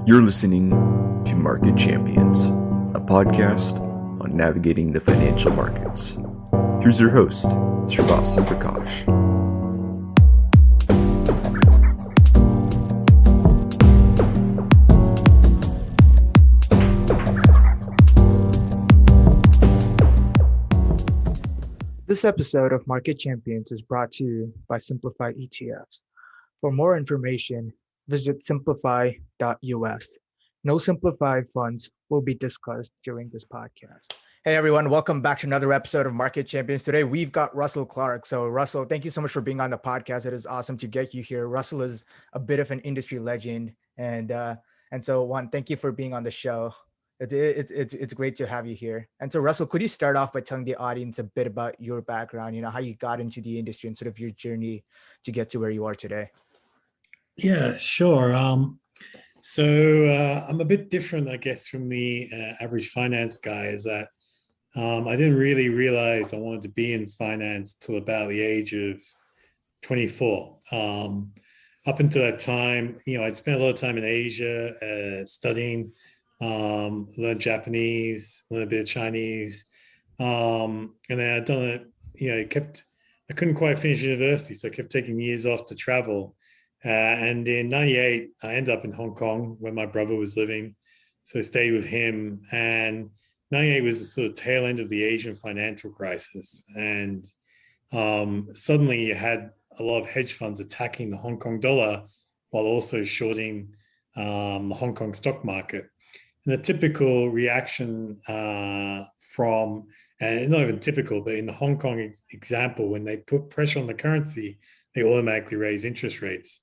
You're listening to Market Champions, a podcast on navigating the financial markets. Here's your host, Srivatsan Prakash. This episode of Market Champions is brought to you by Simplify ETFs. For more information, visit simplify.us. No simplified funds will be discussed during this podcast. Hey everyone, welcome back to another episode of Market Champions. Today we've got Russell Clark. So Russell, thank you so much for being on the podcast. It is awesome to get you here. Russell is a bit of an industry legend, and so thank you for being on the show. It's great to have you here. And so Russell, could you start off by telling the audience a bit about your background, how you got into the industry and sort of your journey to get to where you are today? Yeah, sure. So I'm a bit different, I guess, from the average finance guy, is that I didn't really realize I wanted to be in finance till about the age of 24. Up until that time, I'd spent a lot of time in Asia studying, learned Japanese, learned a bit of Chinese, and then I'd done it. I couldn't quite finish university, so I kept taking years off to travel. And in 98, I ended up in Hong Kong where my brother was living. So I stayed with him. And 98 was the sort of tail end of the Asian financial crisis. And suddenly you had a lot of hedge funds attacking the Hong Kong dollar while also shorting the Hong Kong stock market. And the typical reaction from, and not even typical, but in the Hong Kong example, when they put pressure on the currency, they automatically raise interest rates.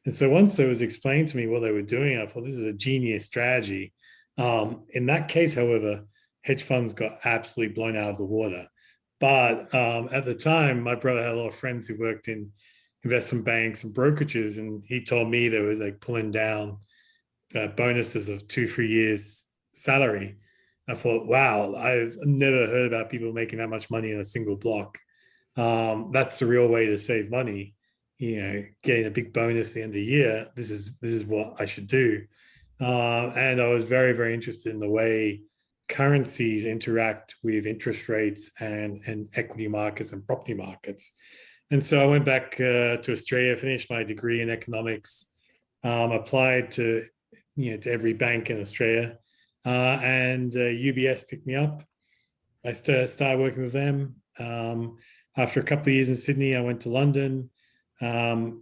And so once it was explained to me what they were doing, I thought this is a genius strategy. In that case, however, hedge funds got absolutely blown out of the water. But at the time, my brother had a lot of friends who worked in investment banks and brokerages, and he told me there was like pulling down bonuses of 2-3 years salary. I thought, wow, I've never heard about people making that much money in a single block. That's the real way to save money. Getting a big bonus at the end of the year. This is what I should do. And I was very, very interested in the way currencies interact with interest rates and equity markets and property markets. And so I went back to Australia, finished my degree in economics, applied to every bank in Australia, and UBS picked me up. I started working with them. After a couple of years in Sydney, I went to London.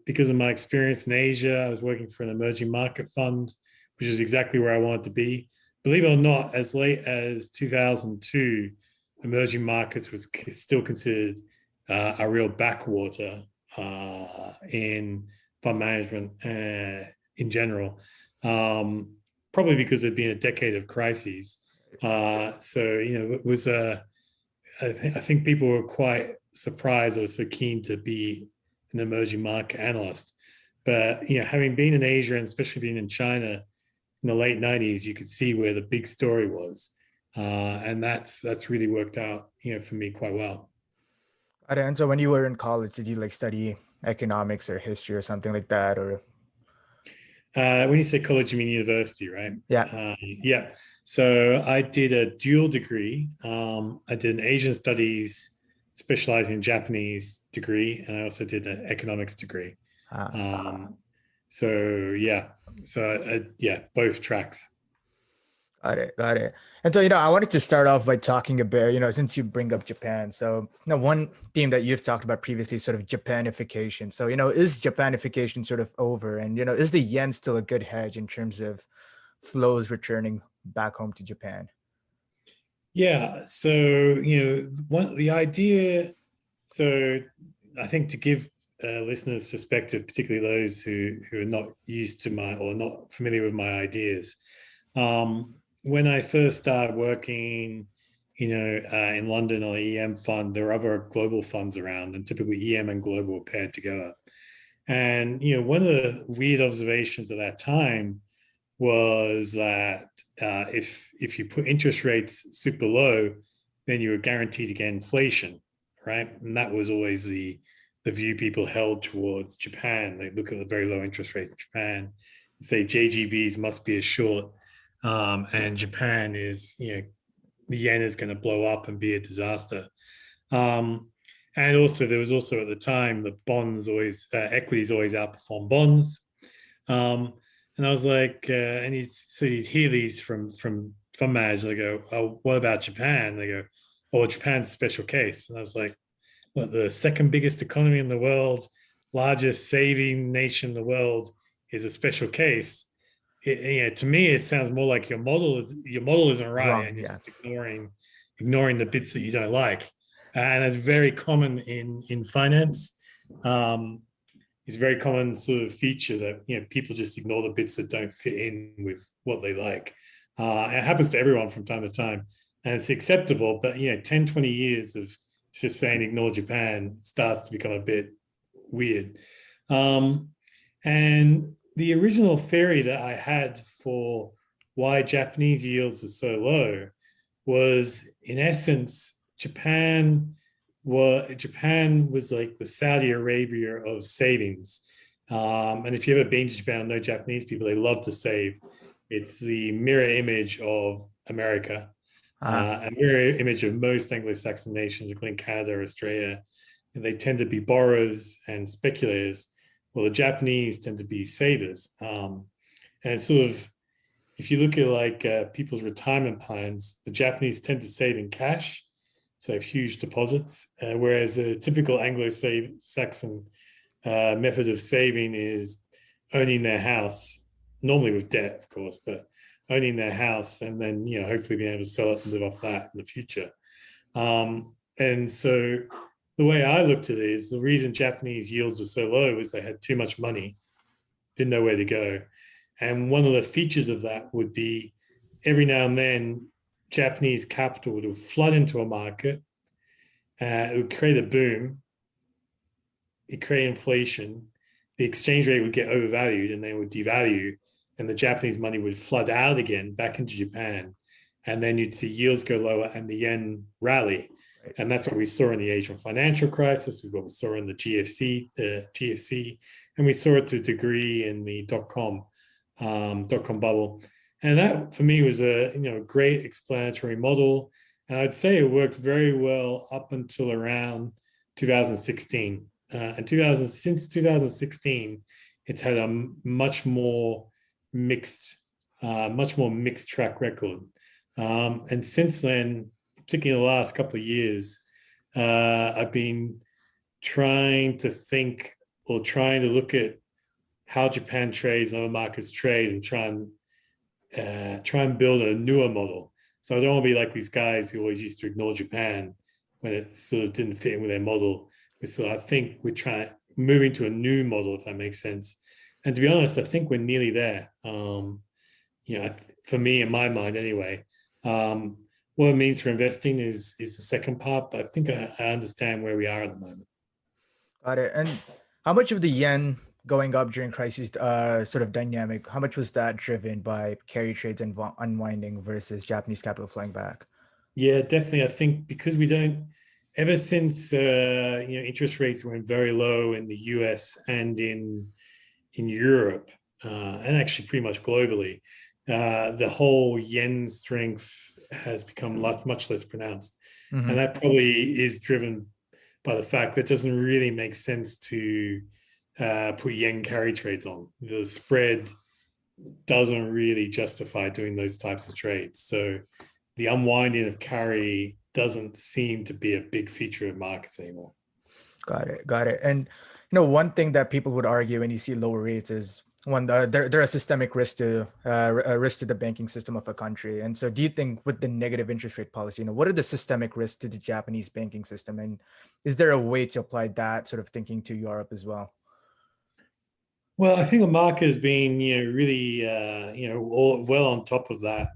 Because of my experience in Asia, I was working for an emerging market fund, which is exactly where I wanted to be. Believe it or not, as late as 2002, emerging markets was still considered a real backwater in fund management in general, probably because there'd been a decade of crises. It was I think people were quite surprised I was so keen to be an emerging market analyst. But having been in Asia and especially being in China in the late 90s, you could see where the big story was, and that's really worked out for me quite well. And so when you were in college, did you study economics or history or something like that? Or when you say college, you mean university, right? Yeah. Yeah. So I did a dual degree. I did an Asian studies specializing in Japanese degree, and I also did an economics degree. Both tracks. Got it. And so, I wanted to start off by talking a bit, since you bring up Japan. So, one theme that you've talked about previously, sort of Japanification. So, is Japanification sort of over? And, is the yen still a good hedge in terms of flows returning back home to Japan? Yeah. So, the idea, so I think to give listeners perspective, particularly those who are not used to or not familiar with my ideas, when I first started working, in London on the EM fund, there were other global funds around, and typically EM and global were paired together. And, one of the weird observations at that time was that if you put interest rates super low, then you were guaranteed to get inflation, right? And that was always the view people held towards Japan. They look at the very low interest rates in Japan say JGBs must be a short, and Japan is, the yen is going to blow up and be a disaster. And also, there was also at the time the bonds always, equities always outperform bonds. And I was like, so you'd hear these from managers. They go, "Oh, what about Japan?" They go, "Oh, Japan's a special case." And I was like, "What? The second biggest economy in the world, largest saving nation in the world, is a special case." To me, it sounds more like your model isn't right, Wrong. and you're Yeah. just ignoring the bits that you don't like, and it's very common in finance. It's a very common sort of feature that people just ignore the bits that don't fit in with what they like. It happens to everyone from time to time, and it's acceptable. But 10, 20 years of just saying ignore Japan starts to become a bit weird. And the original theory that I had for why Japanese yields were so low was, in essence, Japan was like the Saudi Arabia of savings. And if you've ever been to Japan, know Japanese people, they love to save. It's the mirror image of America, a mirror image of most Anglo-Saxon nations, including Canada, Australia. And they tend to be borrowers and speculators. Well, the Japanese tend to be savers. And it's sort of, if you look at like people's retirement plans, the Japanese tend to save in cash, so have huge deposits, whereas a typical Anglo-Saxon method of saving is owning their house, normally with debt, of course, but owning their house and then hopefully being able to sell it and live off that in the future. And so the way I looked at it is the reason Japanese yields were so low was they had too much money, didn't know where to go. And one of the features of that would be every now and then Japanese capital would flood into a market. It would create a boom. It create inflation. The exchange rate would get overvalued and they would devalue, and the Japanese money would flood out again back into Japan. And then you'd see yields go lower and the yen rally. And that's what we saw in the Asian financial crisis, what we saw in the GFC, and we saw it to a degree in the dot-com bubble. And that, for me, was a great explanatory model. And I'd say it worked very well up until around 2016. Since 2016, it's had a much more mixed track record. And since then, particularly in the last couple of years, I've been trying to look at how Japan trades and other markets trade, and try and build a newer model. So I don't want to be like these guys who always used to ignore Japan when it sort of didn't fit in with their model. So I think we're moving to a new model, if that makes sense. And to be honest, I think we're nearly there. For me, in my mind anyway, what it means for investing is the second part, but I think I understand where we are at the moment. Got it. And how much of the yen going up during crisis sort of dynamic, how much was that driven by carry trades and unwinding versus Japanese capital flying back? Yeah, definitely. I think because ever since interest rates went very low in the US and in Europe, and actually pretty much globally, the whole yen strength has become much less pronounced. Mm-hmm. And that probably is driven by the fact that it doesn't really make sense to put yen carry trades on. The spread doesn't really justify doing those types of trades. So the unwinding of carry doesn't seem to be a big feature of markets anymore. Got it. And one thing that people would argue when you see lower rates is they're a systemic risk to the banking system of a country. And so do you think with the negative interest rate policy, what are the systemic risks to the Japanese banking system? And is there a way to apply that sort of thinking to Europe as well? Well, I think the market has been, really, well on top of that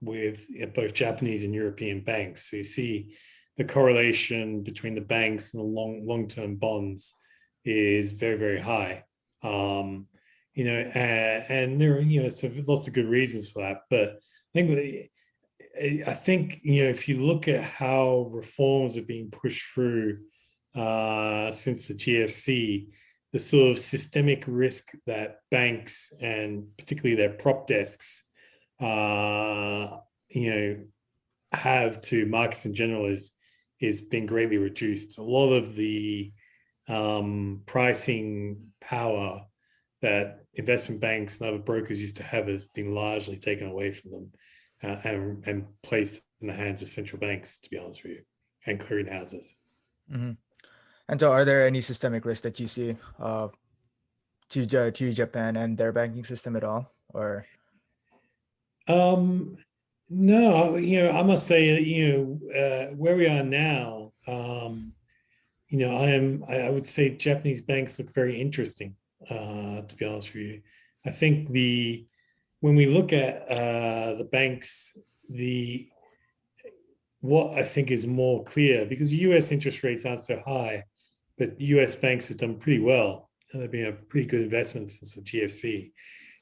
with both Japanese and European banks. So you see the correlation between the banks and the long-term bonds is very, very high. And there are, lots of good reasons for that. But I think, if you look at how reforms are being pushed through since the GFC, the sort of systemic risk that banks and particularly their prop desks, have to markets in general is been greatly reduced. A lot of the pricing power that investment banks and other brokers used to have has been largely taken away from them and placed in the hands of central banks, to be honest with you, and clearinghouses. Mm-hmm. And so, are there any systemic risks that you see to Japan and their banking system at all, or? No, I must say, where we are now, I would say Japanese banks look very interesting, to be honest with you. I think when we look at the banks, what I think is more clear, because US interest rates aren't so high, but US banks have done pretty well, and they've been a pretty good investment since the GFC,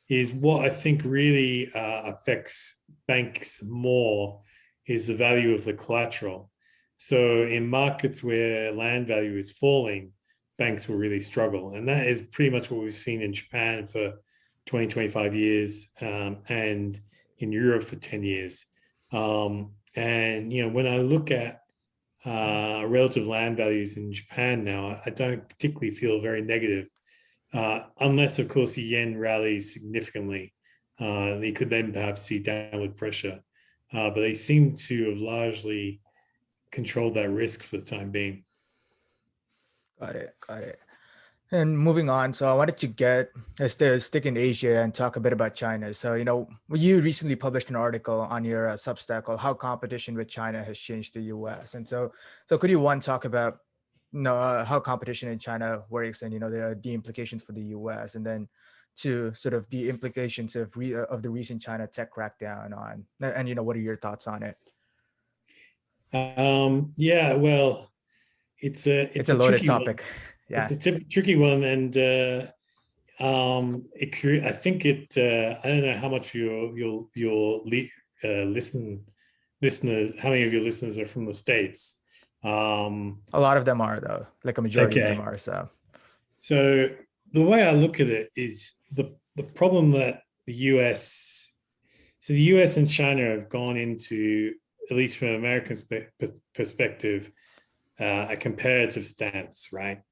is what I think really affects banks more is the value of the collateral. So in markets where land value is falling, banks will really struggle. And that is pretty much what we've seen in Japan for 20, 25 years, and in Europe for 10 years. When I look at relative land values in Japan now, I don't particularly feel very negative, unless, of course, the yen rallies significantly. They could then perhaps see downward pressure. But they seem to have largely controlled that risk for the time being. Got it. And moving on, so I wanted to stick in Asia and talk a bit about China. So, you recently published an article on your Substack called "How Competition with China Has Changed the U.S." And so could you talk about how competition in China works and the implications for the U.S. and then to sort of the implications of the recent China tech crackdown and what are your thoughts on it? Yeah, well, it's a loaded tricky topic. One. Yeah, It's a tricky one, and I think I don't know how much your listeners, how many of your listeners are from the States. A lot of them are, though, like a majority of them are. So the way I look at it is the problem that the US and China have gone into, at least from an American perspective, a comparative stance, right?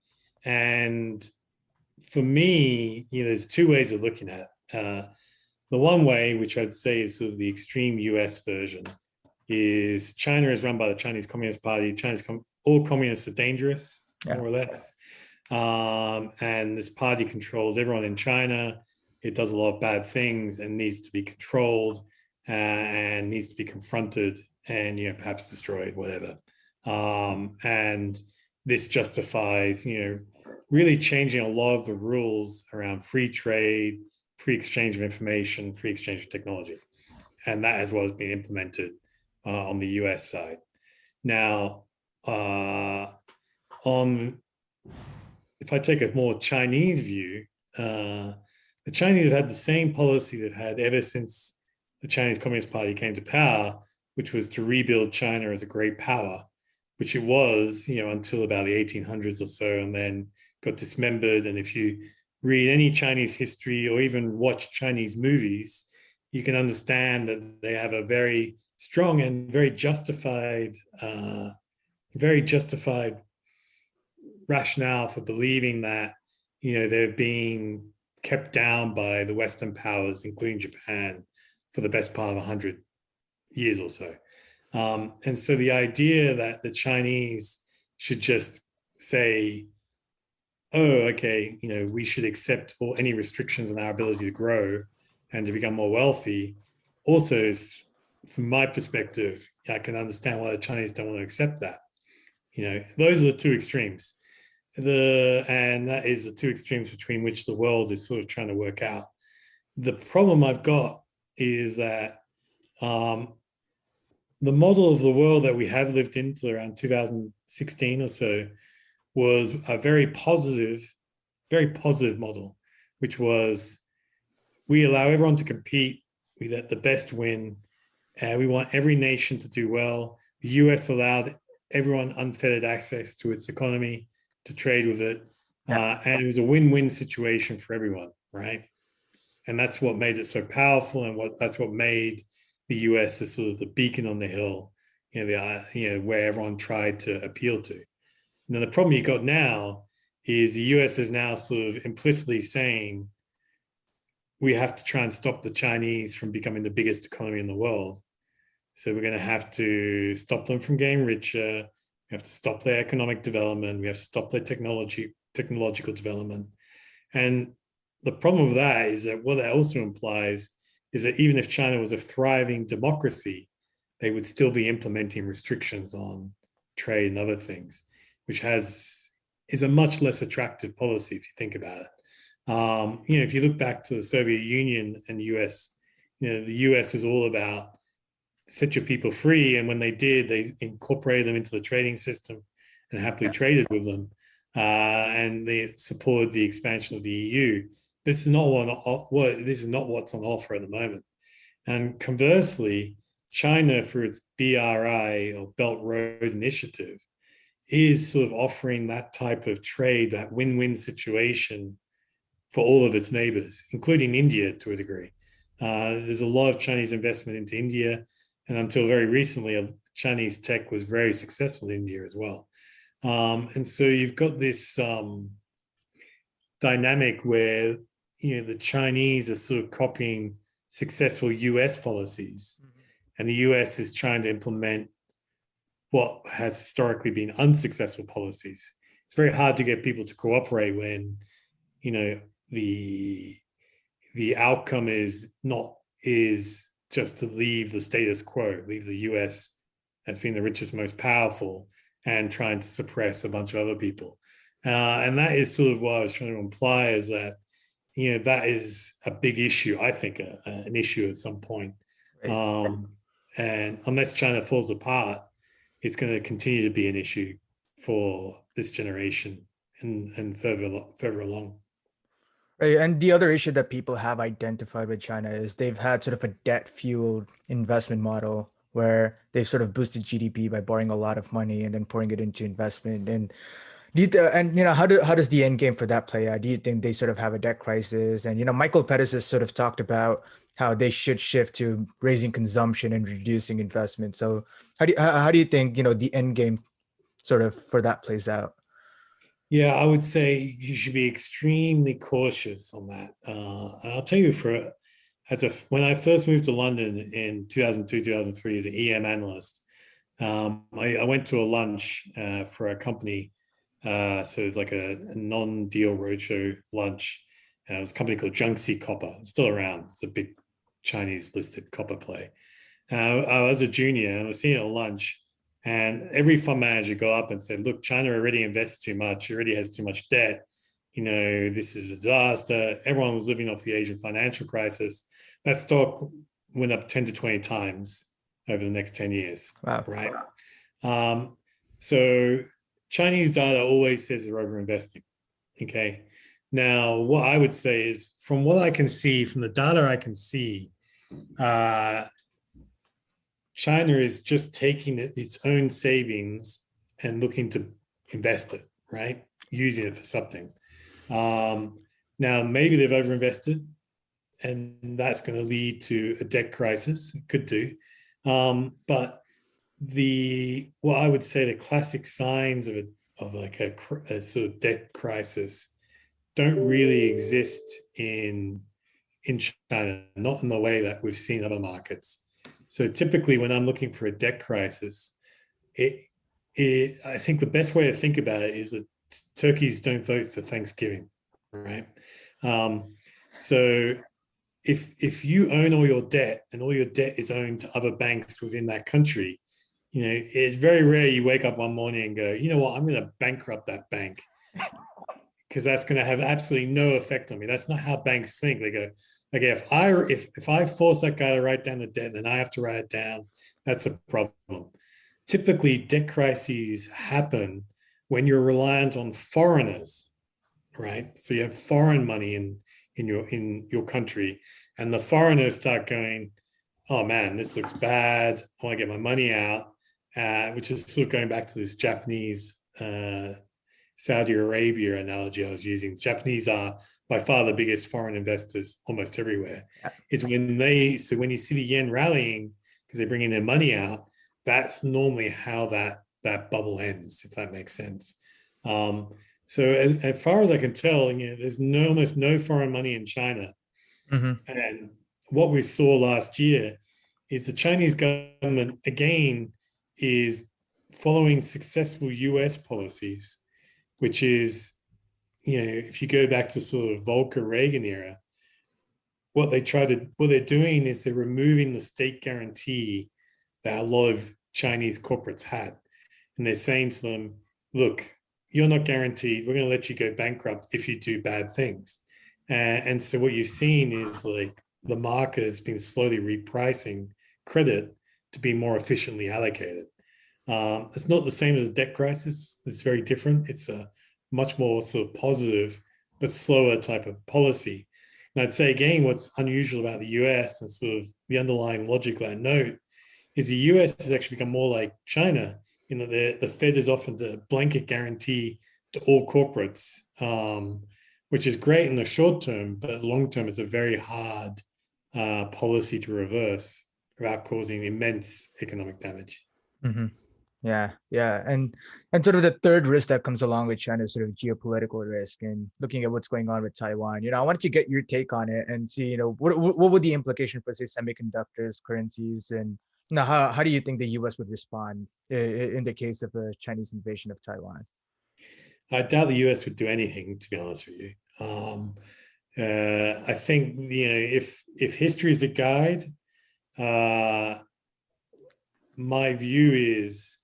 And for me, there's two ways of looking at it. The one way, which I'd say is sort of the extreme US version, is China is run by the Chinese Communist Party. All communists are dangerous, more or less. And this party controls everyone in China. It does a lot of bad things and needs to be controlled and needs to be confronted and perhaps destroyed, whatever. And this justifies, really changing a lot of the rules around free trade, free exchange of information, free exchange of technology. And that as well has been implemented on the US side. Now, if I take a more Chinese view, the Chinese have had the same policy they've had ever since the Chinese Communist Party came to power, which was to rebuild China as a great power, which it was, until about the 1800s or so, and then got dismembered. And if you read any Chinese history or even watch Chinese movies, you can understand that they have a very strong and very justified rationale for believing that, they're being kept down by the Western powers, including Japan, for the best part of 100 years or so. And so the idea that the Chinese should just say, oh, okay, we should accept any restrictions on our ability to grow and to become more wealthy, also is, from my perspective, I can understand why the Chinese don't want to accept that. Those are the two extremes. And that is the two extremes between which the world is sort of trying to work out. The problem I've got is that the model of the world that we have lived in till around 2016 or so was a very positive model, which was we allow everyone to compete, we let the best win, we want every nation to do well. The US allowed everyone unfettered access to its economy, to trade with it. And it was a win-win situation for everyone, right? And that's what made it so powerful, and that's what made the US a sort of the beacon on the hill, where everyone tried to appeal to. And then the problem you got now is the US is now sort of implicitly saying we have to try and stop the Chinese from becoming the biggest economy in the world. So we're going to have to stop them from getting richer. We have to stop their economic development. We have to stop their technological development. And the problem with that is that what that also implies is that even if China was a thriving democracy, they would still be implementing restrictions on trade and other things, which is a much less attractive policy if you think about it. If you look back to the Soviet Union and US, the US was all about set your people free, and when they did, they incorporated them into the trading system and happily traded with them, and they supported the expansion of the EU. This is not what's on offer at the moment. And conversely, China, through its BRI or Belt Road Initiative, is sort of offering that type of trade, that win-win situation for all of its neighbors, including India to a degree. There's a lot of Chinese investment into India, and until very recently, Chinese tech was very successful in India as well. And so you've got this dynamic where the Chinese are sort of copying successful US policies, and the US is trying to implement what has historically been unsuccessful policies. It's very hard to get people to cooperate when the outcome is just to leave the status quo, leave the US as being the richest, most powerful, and trying to suppress a bunch of other people. And that is sort of what I was trying to imply, is that that is a big issue, I think, an issue at some point. Right. And unless China falls apart, it's going to continue to be an issue for this generation and further along. Right. And the other issue that people have identified with China is they've had sort of a debt-fueled investment model where they've sort of boosted GDP by borrowing a lot of money and then pouring it into investment. And how does the end game for that play out? Do you think they sort of have a debt crisis? And Michael Pettis has sort of talked about how they should shift to raising consumption and reducing investment. So how do you think the end game sort of for that plays out? Yeah, I would say you should be extremely cautious on that. I'll tell you, when I first moved to London in 2002, 2003 as an EM analyst, I went to a lunch for a company. So it's like a non-deal roadshow lunch. It was a company called Jiangxi Copper. It's still around. It's a big Chinese listed copper play. I was a junior and I was sitting at lunch, and every fund manager got up and said, look, China already invests too much. It already has too much debt. This is a disaster. Everyone was living off the Asian financial crisis. That stock went up 10 to 20 times over the next 10 years. Wow. Right. So Chinese data always says they're overinvesting. Okay. Now, what I would say is, from what I can see, from the data I can see, China is just taking its own savings and looking to invest it, right? Using it for something. Now, maybe they've overinvested, and that's going to lead to a debt crisis. It could do. But what I would say the classic signs of a sort of debt crisis don't really exist in China, not in the way that we've seen other markets. So typically, when I'm looking for a debt crisis, I think the best way to think about it is that turkeys don't vote for Thanksgiving, right? So if you own all your debt and all your debt is owned to other banks within that country, it's very rare you wake up one morning and go, you know what, I'm going to bankrupt that bank, because that's going to have absolutely no effect on me. That's not how banks think. They go, okay, if I force that guy to write down the debt, then I have to write it down. That's a problem. Typically, debt crises happen when you're reliant on foreigners, right? So you have foreign money in your country, and the foreigners start going, oh man, this looks bad. I want to get my money out, which is sort of going back to this Japanese Saudi Arabia analogy I was using. The Japanese are by far the biggest foreign investors almost everywhere. It's when when you see the yen rallying because they're bringing their money out, that's normally how that bubble ends, if that makes sense. So as far as I can tell, there's almost no foreign money in China. Mm-hmm. And what we saw last year is the Chinese government, again, is following successful US policies, which is, if you go back to sort of Volcker Reagan era, what they're doing is they're removing the state guarantee that a lot of Chinese corporates had. And they're saying to them, look, you're not guaranteed. We're going to let you go bankrupt if you do bad things. And so what you've seen is like the market has been slowly repricing credit to be more efficiently allocated. It's not the same as a debt crisis. It's very different. It's a much more sort of positive but slower type of policy. And I'd say, again, what's unusual about the US and sort of the underlying logic of that note is the US has actually become more like China in that the Fed is often the blanket guarantee to all corporates, which is great in the short term, but long term is a very hard policy to reverse without causing immense economic damage. Mm-hmm. Yeah, and sort of the third risk that comes along with China is sort of geopolitical risk, and looking at what's going on with Taiwan. I wanted to get your take on it and see, what would the implication for, say, semiconductors, currencies, and how do you think the U.S. would respond in the case of a Chinese invasion of Taiwan? I doubt the US would do anything, to be honest with you. I think if history is a guide, my view is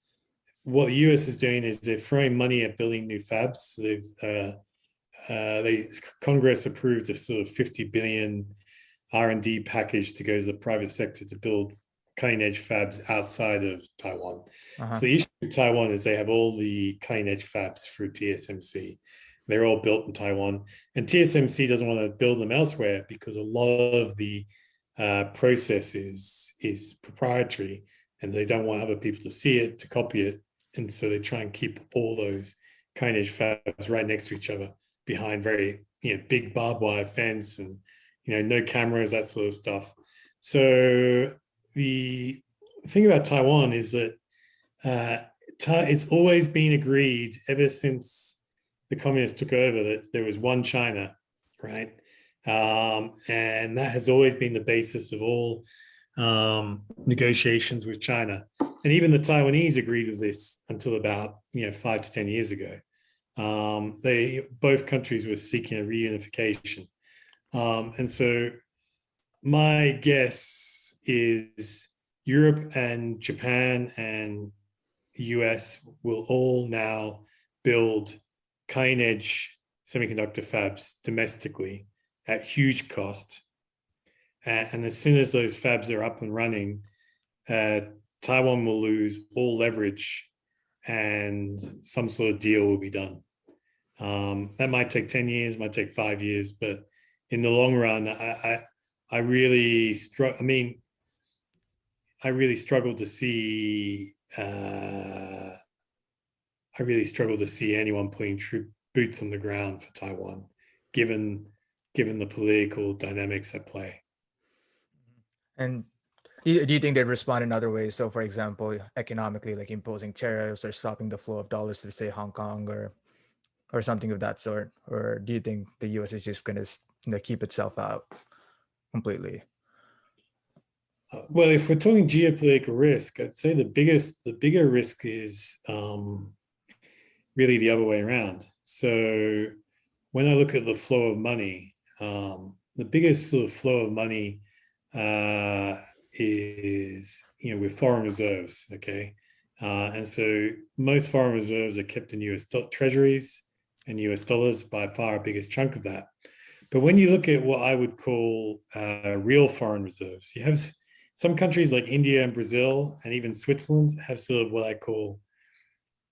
what the US is doing is they're throwing money at building new fabs. So Congress approved a sort of 50 billion R&D package to go to the private sector to build cutting-edge fabs outside of Taiwan. So the issue with Taiwan is they have all the cutting-edge fabs through TSMC. They're all built in Taiwan, and TSMC doesn't want to build them elsewhere because a lot of the process is proprietary, and they don't want other people to see it, to copy it. And so they try and keep all those cutting-edge fabs right next to each other behind very big barbed wire fence and no cameras, that sort of stuff. So the thing about Taiwan is that it's always been agreed ever since the communists took over that there was one China, right? And that has always been the basis of all negotiations with China. And even the Taiwanese agreed with this until about 5 to 10 years ago. Both countries were seeking a reunification. And so my guess is Europe and Japan and the US will all now build cutting-edge semiconductor fabs domestically at huge cost. And as soon as those fabs are up and running, Taiwan will lose all leverage and some sort of deal will be done. That might take 10 years, might take 5 years, but in the long run, I really struggle to see anyone putting true boots on the ground for Taiwan, given the political dynamics at play. And do you think they'd respond in other ways? So, for example, economically, like imposing tariffs or stopping the flow of dollars to, say, Hong Kong or something of that sort? Or do you think the U.S. is just going to keep itself out completely? Well, if we're talking geopolitical risk, I'd say the bigger risk is really the other way around. So when I look at the flow of money, the biggest sort of flow of money is with foreign reserves, okay? And so most foreign reserves are kept in US treasuries and US dollars, by far the biggest chunk of that. But when you look at what I would call real foreign reserves, you have some countries like India and Brazil and even Switzerland have sort of what I call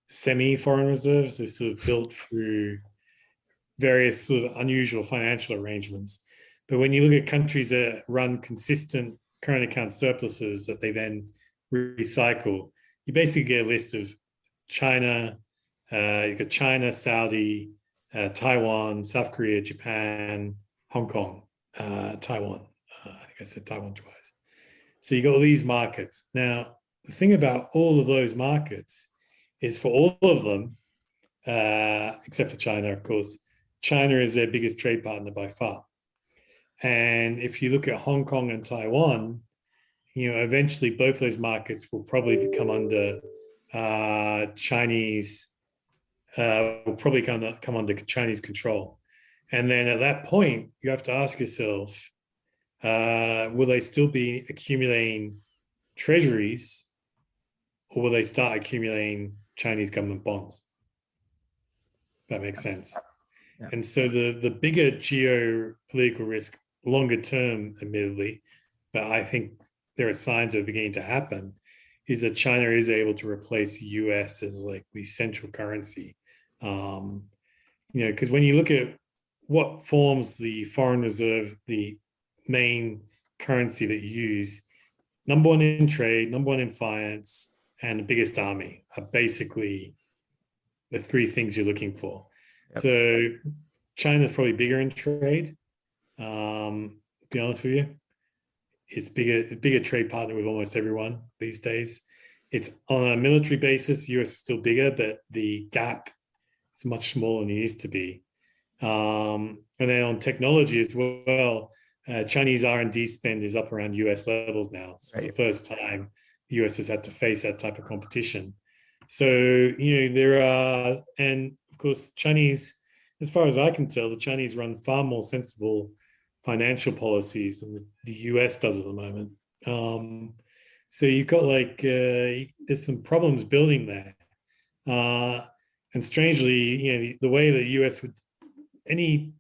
semi-foreign reserves. They're sort of built through various sort of unusual financial arrangements. But when you look at countries that run consistent current account surpluses that they then recycle, you basically get a list of China, You've got China, Saudi, Taiwan, South Korea, Japan, Hong Kong, Taiwan. I think I said Taiwan twice. So you got all these markets. Now, the thing about all of those markets is for all of them, except for China, of course, China is their biggest trade partner by far. And if you look at Hong Kong and Taiwan, eventually both those markets will probably come under Chinese, will probably come under Chinese control. And then at that point, you have to ask yourself, will they still be accumulating treasuries, or will they start accumulating Chinese government bonds? That makes sense. Yeah. And so the bigger geopolitical risk, longer term, admittedly, but I think there are signs of beginning to happen, is that China is able to replace the US as like the central currency. Because when you look at what forms the foreign reserve, the main currency that you use, number one in trade, number one in finance, and the biggest army are basically the three things you're looking for. Yep. So China's probably bigger in trade. To be honest with you, it's bigger trade partner with almost everyone these days. It's on a military basis, US is still bigger, but the gap is much smaller than it used to be. And then on technology as well, Chinese R&D spend is up around US levels now. It's the first time the US has had to face that type of competition. So, there are, and of course, Chinese, as far as I can tell, the Chinese run far more sensible financial policies than the US does at the moment. So you've got there's some problems building there. And strangely, the way the US would, any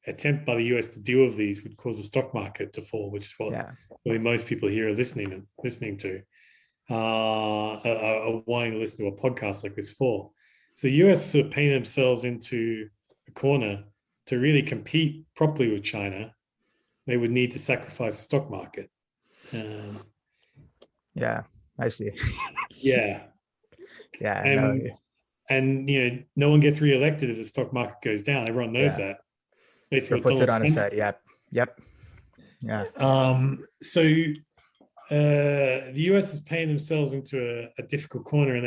attempt by the US to deal with these would cause the stock market to fall, which is what really most people here are listening to, are wanting to listen to a podcast like this for. So the US sort of painted themselves into a corner. To really compete properly with China, they would need to sacrifice the stock market. Yeah, I see. Yeah. Yeah. And no one gets reelected if the stock market goes down. Everyone knows that. Basically, puts it on his side. Yep. Yeah. So the US is paying themselves into a difficult corner, and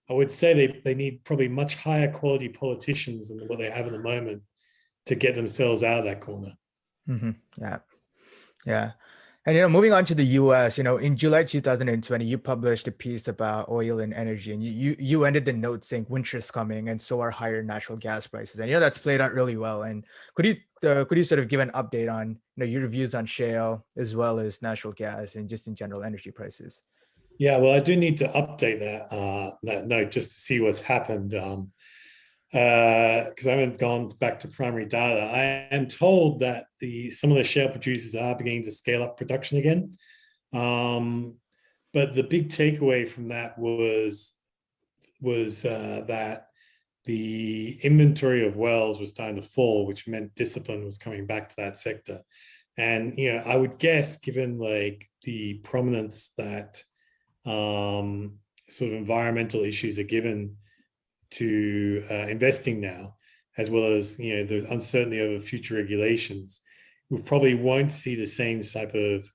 I would say they need probably much higher quality politicians than what they have at the moment to get themselves out of that corner. Mm-hmm. Yeah. And, moving on to the US, in July 2020, you published a piece about oil and energy, and you ended the note saying winter's coming, and so are higher natural gas prices. And, that's played out really well. And could you sort of give an update on, your views on shale as well as natural gas and just in general energy prices? Yeah, well, I do need to update that note just to see what's happened, because I haven't gone back to primary data. I am told that some of the shale producers are beginning to scale up production again, but the big takeaway from that was that the inventory of wells was starting to fall, which meant discipline was coming back to that sector. And I would guess, given the prominence that sort of environmental issues are given to investing now, as well as the uncertainty over future regulations, we probably won't see the same type of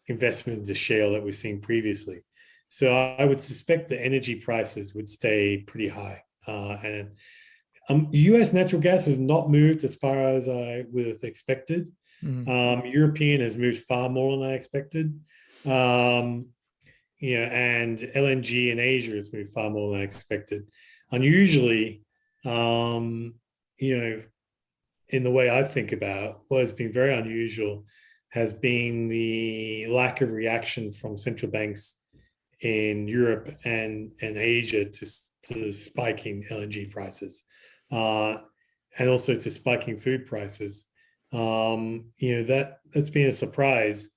investment into shale that we've seen previously. So I would suspect the energy prices would stay pretty high. And US natural gas has not moved as far as I would have expected. Mm-hmm. European has moved far more than I expected. And LNG in Asia has moved far more than I expected. Unusually, in the way I think about what has been very unusual has been the lack of reaction from central banks in Europe and Asia to spiking LNG prices, and also to spiking food prices. That's been a surprise.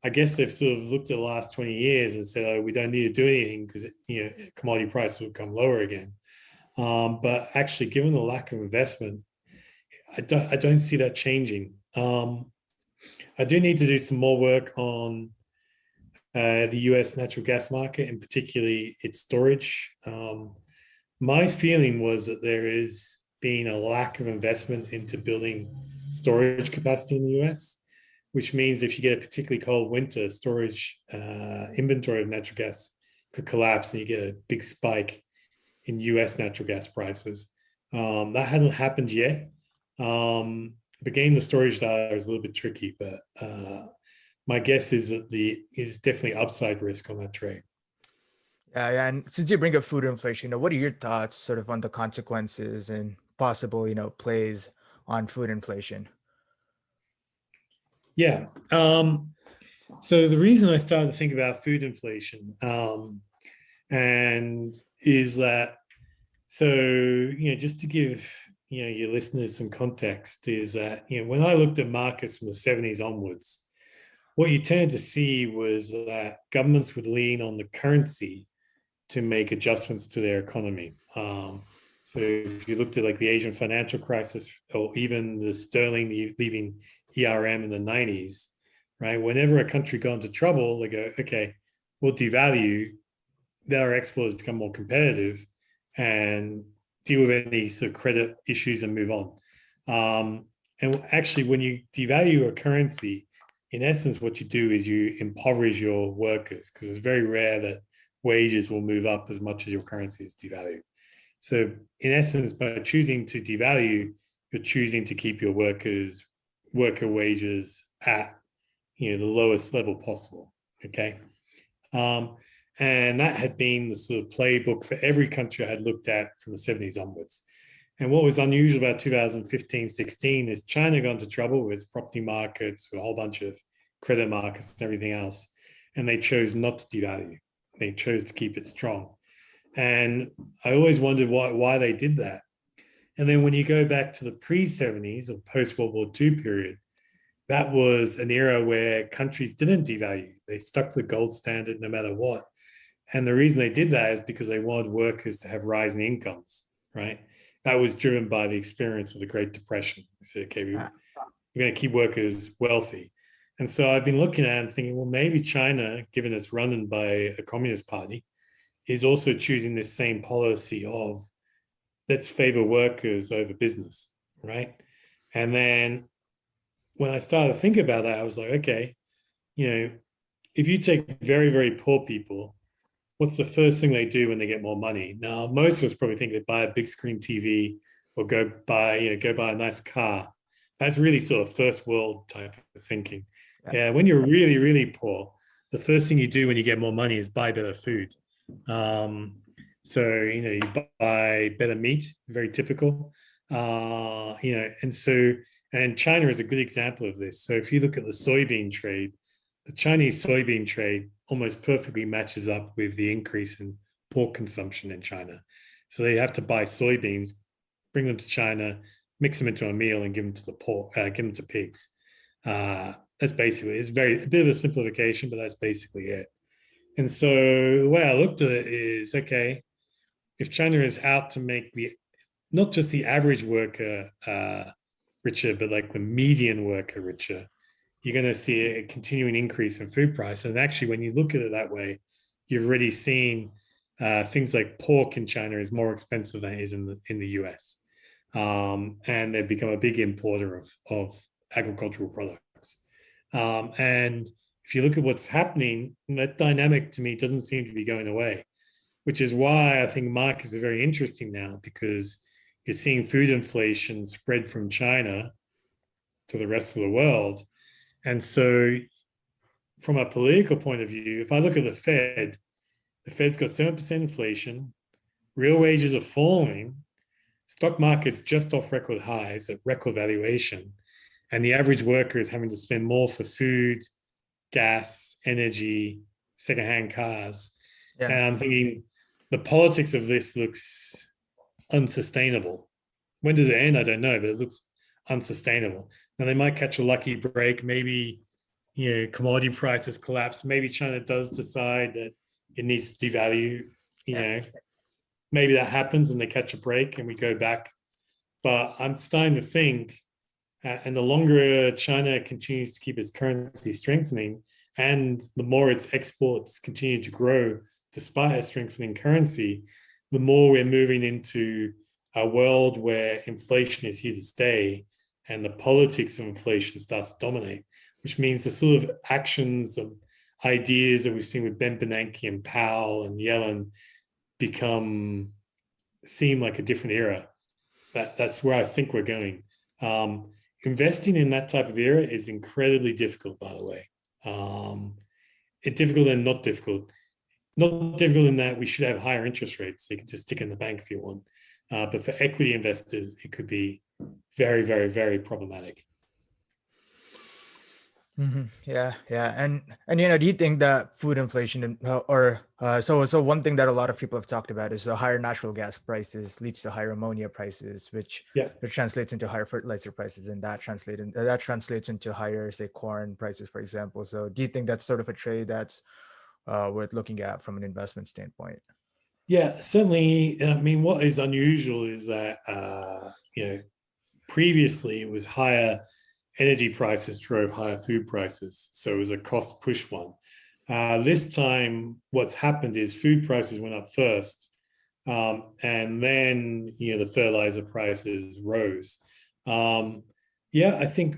I guess they've sort of looked at the last 20 years and said, oh, we don't need to do anything because commodity prices will come lower again. But actually, given the lack of investment, I don't see that changing. I do need to do some more work on the US natural gas market, and particularly its storage. My feeling was that there is been a lack of investment into building storage capacity in the US, which means if you get a particularly cold winter, storage inventory of natural gas could collapse and you get a big spike in US natural gas prices. That hasn't happened yet. But getting the storage data is a little bit tricky, but my guess is that is definitely upside risk on that trade. Yeah, and since you bring up food inflation, what are your thoughts sort of on the consequences and possible, plays on food inflation? Yeah. So the reason I started to think about food inflation and is that, just to give your listeners some context, is that when I looked at markets from the 70s onwards, what you tended to see was that governments would lean on the currency to make adjustments to their economy. So if you looked at like the Asian financial crisis or even the sterling leaving ERM in the 90s, right? Whenever a country got into trouble, they go, okay, we'll devalue, then our exporters become more competitive and deal with any sort of credit issues and move on. And actually, when you devalue a currency, in essence, what you do is you impoverish your workers because it's very rare that wages will move up as much as your currency is devalued. So in essence, by choosing to devalue, you're choosing to keep your worker wages at the lowest level possible. Okay. And that had been the sort of playbook for every country I had looked at from the 70s onwards. And what was unusual about 2015-16 is China got into trouble with its property markets, with a whole bunch of credit markets and everything else. And they chose not to devalue. They chose to keep it strong. And I always wondered why they did that. And then when you go back to the pre-70s or post-World War II period, that was an era where countries didn't devalue. They stuck to the gold standard no matter what. And the reason they did that is because they wanted workers to have rising incomes, right? That was driven by the experience of the Great Depression. They said, okay, we're going to keep workers wealthy. And so I've been looking at it and thinking, well, maybe China, given it's run by a communist party, is also choosing this same policy of let's favor workers over business, right? And then when I started to think about that, I was like, okay, if you take very, very poor people, what's the first thing they do when they get more money? Now, most of us probably think they buy a big screen TV or go buy a nice car. That's really sort of first world type of thinking. Yeah, when you're really, really poor, the first thing you do when you get more money is buy better food. You buy better meat, very typical. And China is a good example of this. So if you look at the soybean trade, the Chinese soybean trade almost perfectly matches up with the increase in pork consumption in China. So they have to buy soybeans, bring them to China, mix them into a meal, and give them to give them to pigs. That's basically, it's a bit of a simplification, but that's basically it. And so the way I looked at it is, okay, if China is out to make not just the average worker richer, but like the median worker richer, you're going to see a continuing increase in food price. And actually, when you look at it that way, you've already seen things like pork in China is more expensive than it is in the US. And they've become a big importer of agricultural products. And if you look at what's happening, that dynamic to me doesn't seem to be going away, which is why I think markets are very interesting now, because you're seeing food inflation spread from China to the rest of the world. And so from a political point of view, if I look at the Fed's got 7% inflation, real wages are falling, stock market's just off record highs at record valuation, and the average worker is having to spend more for food, gas, energy, secondhand cars. Yeah. And I'm thinking the politics of this looks unsustainable. When does it end? I don't know, but it looks unsustainable. Now they might catch a lucky break. Maybe, commodity prices collapse. Maybe China does decide that it needs to devalue, maybe that happens and they catch a break and we go back. But I'm starting to think And the longer China continues to keep its currency strengthening, and the more its exports continue to grow despite a strengthening currency, the more we're moving into a world where inflation is here to stay and the politics of inflation starts to dominate, which means the sort of actions and ideas that we've seen with Ben Bernanke and Powell and Yellen seem like a different era. That's where I think we're going. Investing in that type of era is incredibly difficult, by the way. It's difficult and not difficult. Not difficult in that we should have higher interest rates. So you can just stick in the bank if you want. But for equity investors, it could be very, very, very problematic. Yeah, yeah, and do you think that food inflation so one thing that a lot of people have talked about is the higher natural gas prices leads to higher ammonia prices, which translates into higher fertilizer prices, and that translates into higher, say, corn prices, for example. So, do you think that's sort of a trade that's worth looking at from an investment standpoint? Yeah, certainly. I mean, what is unusual is that previously it was higher energy prices drove higher food prices. So it was a cost push one. This time, what's happened is food prices went up first, and then the fertilizer prices rose. I think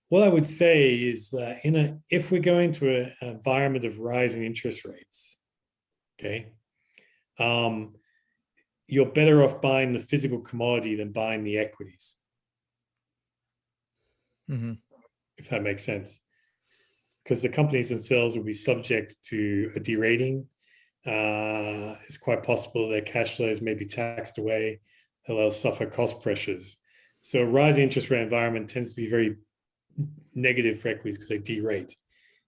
what I would say is that if we're going to an environment of rising interest rates, okay, you're better off buying the physical commodity than buying the equities. If that makes sense, because the companies themselves will be subject to a derating. It's quite possible their cash flows may be taxed away, they'll suffer cost pressures. So a rising interest rate environment tends to be very negative for equities because they derate.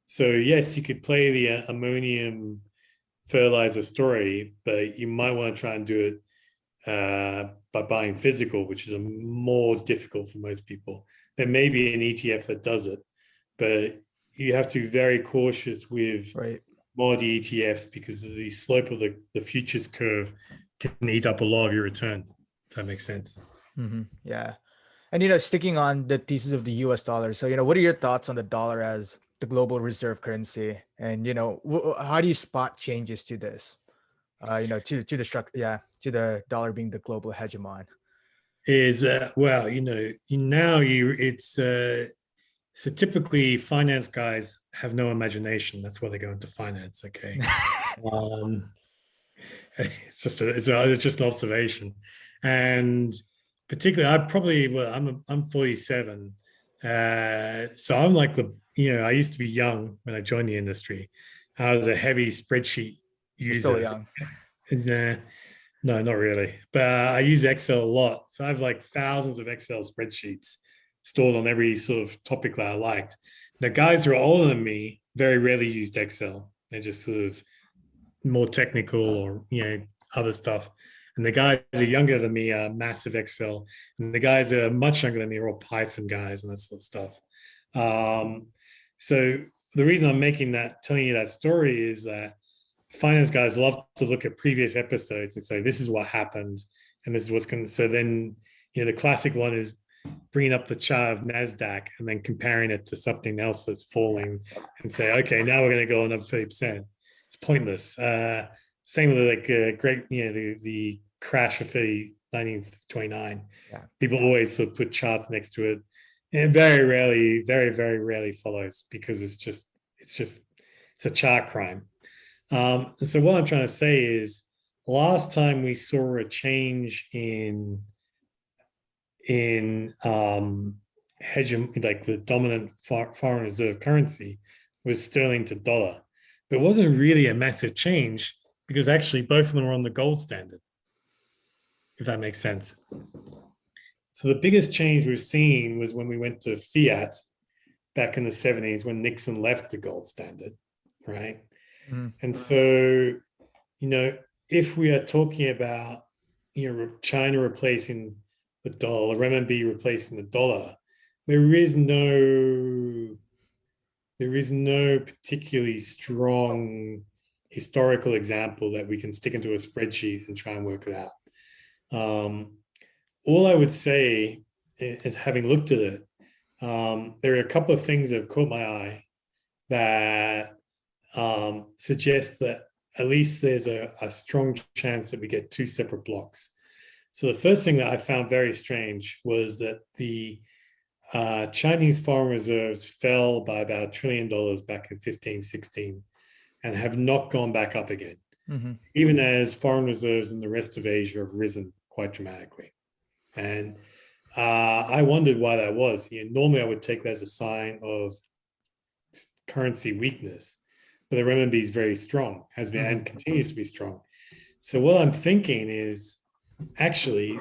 So yes, you could play the ammonium fertilizer story, but you might want to try and do it by buying physical, which is more difficult for most people. There may be an ETF that does it, but you have to be very cautious with commodity ETFs because the slope of the futures curve can eat up a lot of your return, if that makes sense. Yeah. And, sticking on the thesis of the US dollar. So, what are your thoughts on the dollar as the global reserve currency? And, how do you spot changes to this? To the structure, to the dollar being the global hegemon. So typically finance guys have no imagination. That's why they go into finance. Okay. It's just an observation. And particularly I'm 47. So I'm like I used to be young when I joined the industry. I was a heavy spreadsheet user. You're still young. No, not really. But I use Excel a lot. So I have like thousands of Excel spreadsheets stored on every sort of topic that I liked. The guys who are older than me very rarely used Excel. They're just sort of more technical or, other stuff. And the guys who are younger than me are massive Excel. And the guys that are much younger than me are all Python guys and that sort of stuff. So the reason I'm telling you that story is that finance guys love to look at previous episodes and say, this is what happened. And this is what's going to, so then, the classic one is bringing up the chart of NASDAQ and then comparing it to something else that's falling and say, okay, now we're going to go another 30%. It's pointless. Same with the crash of 1929. Yeah. People always sort of put charts next to it. And very rarely, very, very rarely follows because it's a chart crime. So what I'm trying to say is last time we saw a change in hedge, like the dominant foreign reserve currency was sterling to dollar, but it wasn't really a massive change because actually both of them were on the gold standard, if that makes sense. So the biggest change we've seen was when we went to fiat back in the 70s when Nixon left the gold standard, right? And so, if we are talking about, China replacing the dollar, renminbi replacing the dollar, there is no particularly strong historical example that we can stick into a spreadsheet and try and work it out. All I would say is, having looked at it, there are a couple of things that have caught my eye that suggest that at least there's a strong chance that we get two separate blocks. So the first thing that I found very strange was that the Chinese foreign reserves fell by about $1 trillion back in 15, 16 and have not gone back up again, even as foreign reserves in the rest of Asia have risen quite dramatically. And I wondered why that was. Normally I would take that as a sign of currency weakness, but the renminbi is very strong, has been and continues to be strong. So what I'm thinking is actually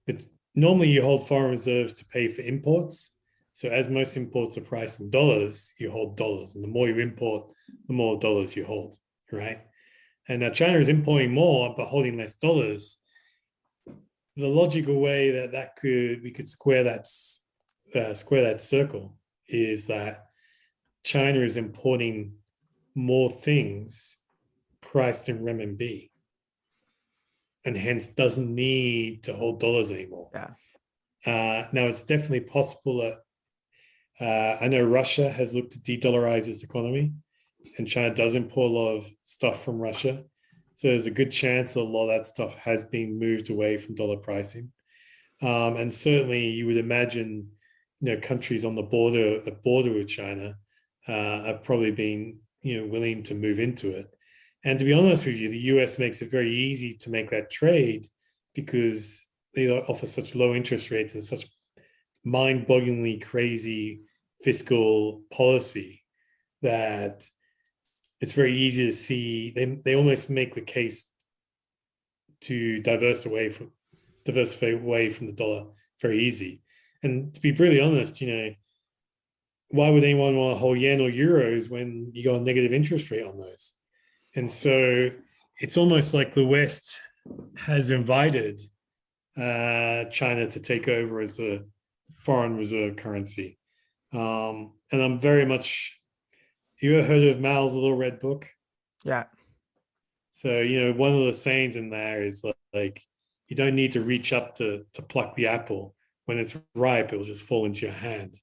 that normally you hold foreign reserves to pay for imports. So as most imports are priced in dollars, you hold dollars. And the more you import, the more dollars you hold, right? And now China is importing more, but holding less dollars. The logical way that we could square that circle is that China is importing more things priced in renminbi and hence doesn't need to hold dollars anymore. Now, it's definitely possible that I know Russia has looked to de-dollarize its economy, and China does import a lot of stuff from Russia. So there's a good chance that a lot of that stuff has been moved away from dollar pricing. And certainly you would imagine, countries on the border with China have probably been, willing to move into it. And to be honest with you, the US makes it very easy to make that trade because they offer such low interest rates and such mind-bogglingly crazy fiscal policy that it's very easy to see. They almost make the case to diversify away from the dollar very easy. And to be brutally honest, why would anyone want to hold yen or euros when you got a negative interest rate on those? And so it's almost like the West has invited China to take over as a foreign reserve currency. And I'm very much, you ever heard of Mao's Little Red Book? Yeah. So, one of the sayings in there is like you don't need to reach up to pluck the apple. When it's ripe, it will just fall into your hand.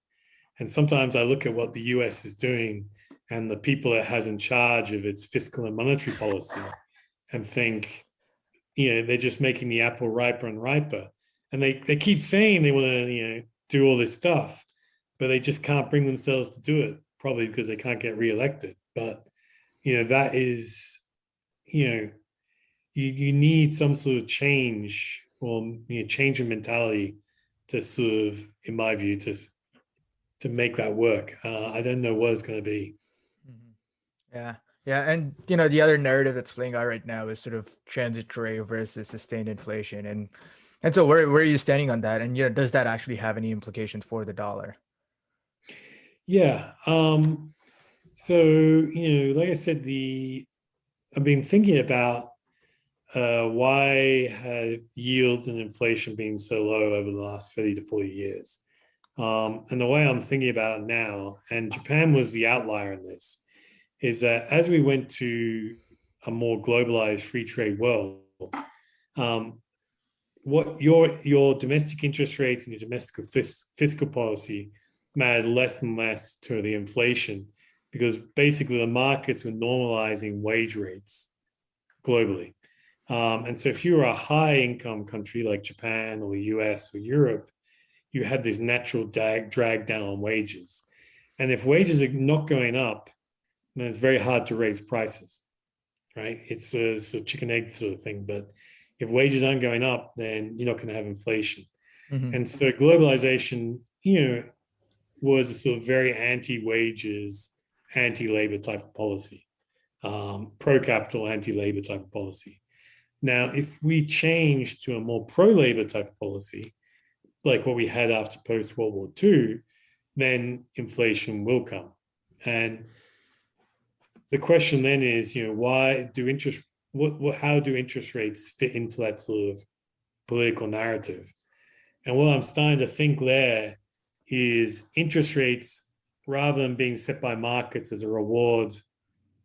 And sometimes I look at what the US is doing and the people it has in charge of its fiscal and monetary policy and think, they're just making the apple riper and riper. And they keep saying they want to, do all this stuff, but they just can't bring themselves to do it, probably because they can't get reelected. But, that is, you need some sort of change or change in mentality to sort of, in my view, to make that work. I don't know what it's going to be. Yeah. Yeah. And, the other narrative that's playing out right now is sort of transitory versus sustained inflation. And so where are you standing on that? And, does that actually have any implications for the dollar? Yeah. So, like I said, I've been thinking about why have yields and inflation been so low over the last 30 to 40 years? And the way I'm thinking about it now, and Japan was the outlier in this, is that as we went to a more globalized free trade world, what your domestic interest rates and your domestic fiscal policy mattered less and less to the inflation, because basically the markets were normalizing wage rates globally. And so if you were a high income country like Japan or US or Europe, you had this natural drag down on wages. And if wages are not going up, then it's very hard to raise prices, right? It's a chicken egg sort of thing. But if wages aren't going up, then you're not going to have inflation. And so globalization, was a sort of very anti-wages, anti-labor type of policy, pro-capital, anti-labor type of policy. Now, if we change to a more pro-labor type of policy, like what we had after post-World War II, then inflation will come. And the question then is, how do interest rates fit into that sort of political narrative? And what I'm starting to think there is interest rates, rather than being set by markets as a reward,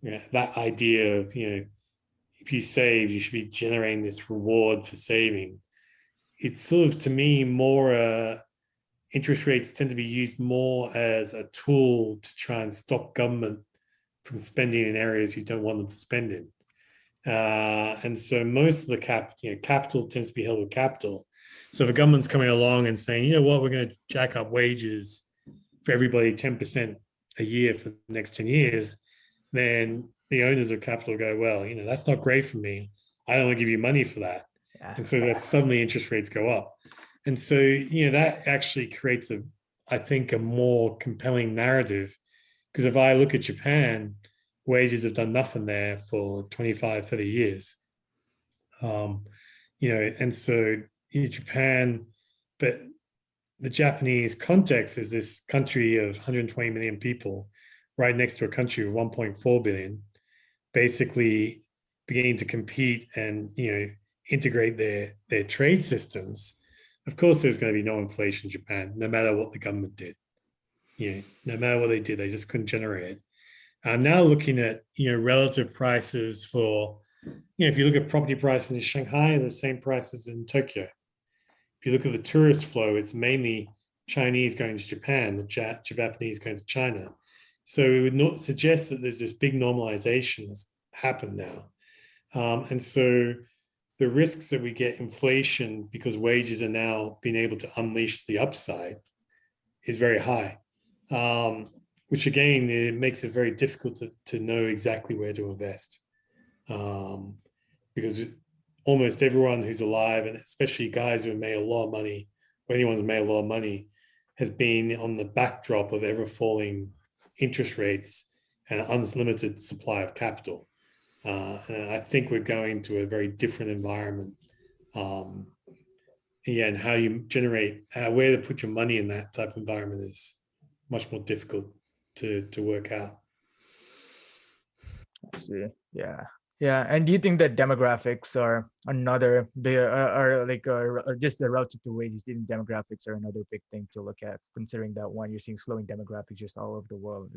that idea of, if you save, you should be generating this reward for saving. It's sort of, to me, more interest rates tend to be used more as a tool to try and stop government from spending in areas you don't want them to spend in. And so most of the capital tends to be held with capital. So if a government's coming along and saying, you know what, we're going to jack up wages for everybody 10% a year for the next 10 years, then the owners of capital go, well, that's not great for me. I don't want to give you money for that. Yeah. And so that suddenly interest rates go up. And so, that actually creates I think, a more compelling narrative. Because if I look at Japan, wages have done nothing there for 25, 30 years. And so Japan, but the Japanese context is this country of 120 million people right next to a country of 1.4 billion, basically beginning to compete and, integrate their trade systems. Of course, there's going to be no inflation in Japan, no matter what the government did. No matter what they did, they just couldn't generate it. I'm now looking at, relative prices for, if you look at property prices in Shanghai, the same prices in Tokyo. If you look at the tourist flow, it's mainly Chinese going to Japan, the Japanese going to China. So it would not suggest that there's this big normalization that's happened now. And so the risks that we get inflation because wages are now being able to unleash the upside is very high, which again, it makes it very difficult to know exactly where to invest. Because almost everyone who's alive, and especially guys who have made a lot of money, or anyone who's made a lot of money, has been on the backdrop of ever falling interest rates and an unlimited supply of capital. And I think we're going to a very different environment. And how you generate, where to put your money in that type of environment is much more difficult to work out. I see. Yeah. Yeah. And do you think that demographics are another big, or just the relative to wages? Do you think demographics are another big thing to look at, considering that one, you're seeing slowing demographics just all over the world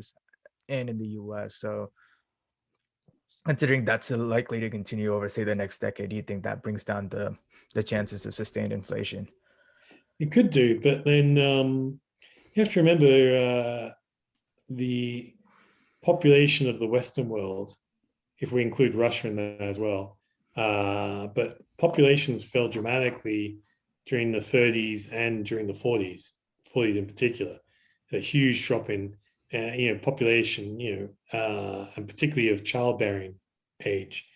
and in the US? So considering that's likely to continue over, say, the next decade, do you think that brings down the chances of sustained inflation? It could do, but then you have to remember the population of the Western world, if we include Russia in that as well. But populations fell dramatically during the 30s and during the 40s in particular. A huge drop in population, and particularly of childbearing age.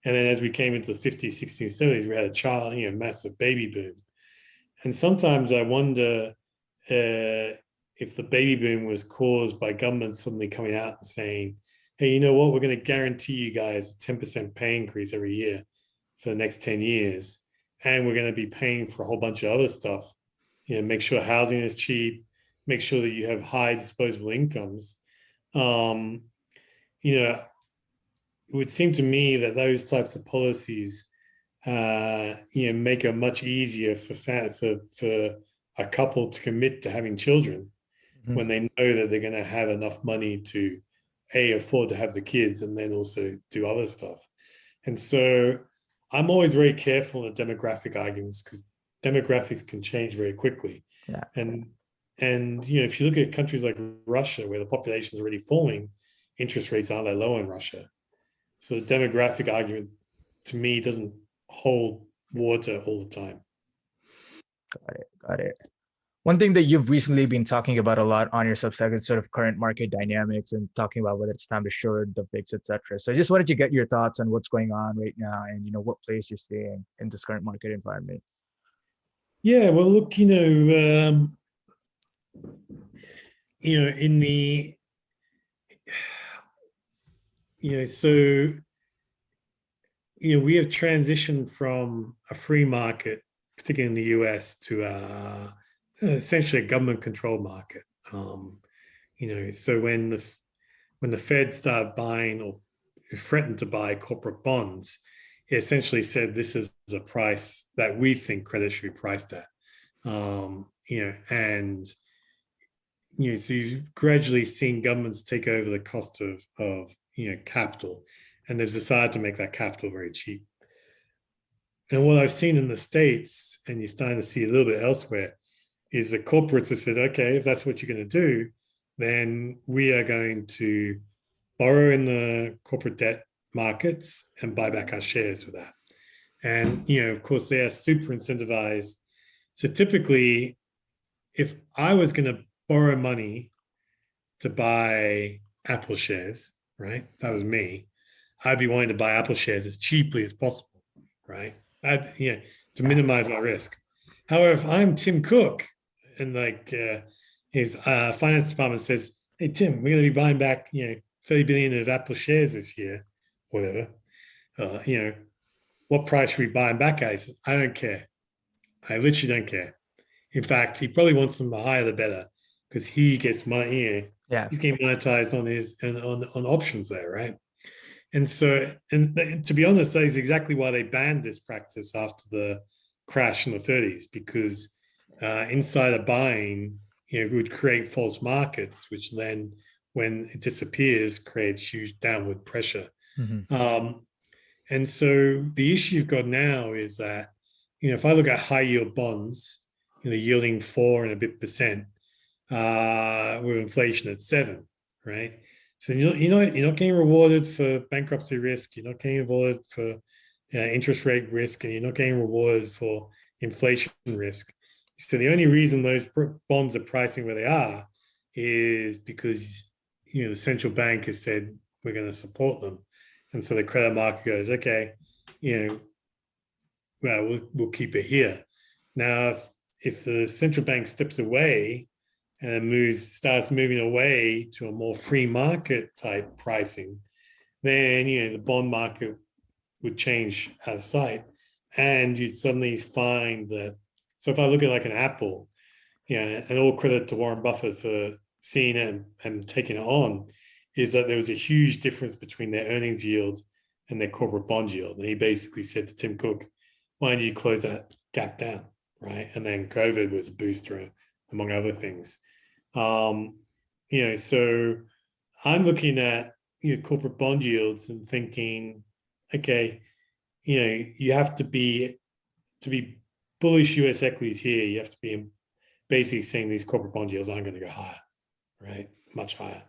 And then as we came into the 50s, 60s, 70s, we had a massive baby boom. And sometimes I wonder if the baby boom was caused by governments suddenly coming out and saying, hey, you know what, we're going to guarantee you guys a 10% pay increase every year for the next 10 years. And we're going to be paying for a whole bunch of other stuff. Make sure housing is cheap, make sure that you have high disposable incomes. It would seem to me that those types of policies, make it much easier for a couple to commit to having children when they know that they're going to have enough money to afford to have the kids and then also do other stuff. And so I'm always very careful in the demographic arguments because demographics can change very quickly. Yeah. And if you look at countries like Russia, where the population is already falling, interest rates aren't that low in Russia. So the demographic argument, to me, doesn't hold water all the time. Got it. One thing that you've recently been talking about a lot on your Substack is sort of current market dynamics and talking about whether it's time to short the VIX, etc. So I just wanted to get your thoughts on what's going on right now and what place you're seeing in this current market environment. Yeah, well, look, in the we have transitioned from a free market, particularly in the US, to essentially a government-controlled market. So when the Fed started buying or threatened to buy corporate bonds, it essentially said this is a price that we think credit should be priced at. So you've gradually seen governments take over the cost of capital, and they've decided to make that capital very cheap. And what I've seen in the States, and you're starting to see a little bit elsewhere, is the corporates have said, okay, if that's what you're going to do, then we are going to borrow in the corporate debt markets and buy back our shares with that. And, of course, they are super incentivized. So typically, if I was going to borrow money to buy Apple shares, right? If that was me, I'd be wanting to buy Apple shares as cheaply as possible, right? To minimize my risk. However, if I'm Tim Cook and his finance department says, hey, Tim, we're going to be buying back, 30 billion of Apple shares this year, whatever, what price should we buy them back at? He says, I don't care. I literally don't care. In fact, he probably wants them the higher the better because he gets money. Yeah. He's getting monetized on his on options there, right? And so, and to be honest, that is exactly why they banned this practice after the crash in the 30s, because insider buying, would create false markets, which then, when it disappears, creates huge downward pressure. And so the issue you've got now is that, if I look at high yield bonds, yielding 4 and a bit percent, with inflation at 7, right? So you're not getting rewarded for bankruptcy risk. You're not getting rewarded for interest rate risk, and you're not getting rewarded for inflation risk. So the only reason those bonds are pricing where they are is because the central bank has said we're going to support them, and so the credit market goes, okay, well, we'll keep it here. Now, if the central bank steps away and starts moving away to a more free market type pricing, then the bond market would change out of sight, and you suddenly find that. So if I look at like an Apple, and all credit to Warren Buffett for seeing it and taking it on, is that there was a huge difference between their earnings yield and their corporate bond yield, and he basically said to Tim Cook, "Why don't you close that gap down?" Right, and then COVID was a booster, among other things. So I'm looking at corporate bond yields and thinking, okay, you have to be bullish US equities here. You have to be basically saying these corporate bond yields aren't going to go higher, right? Much higher,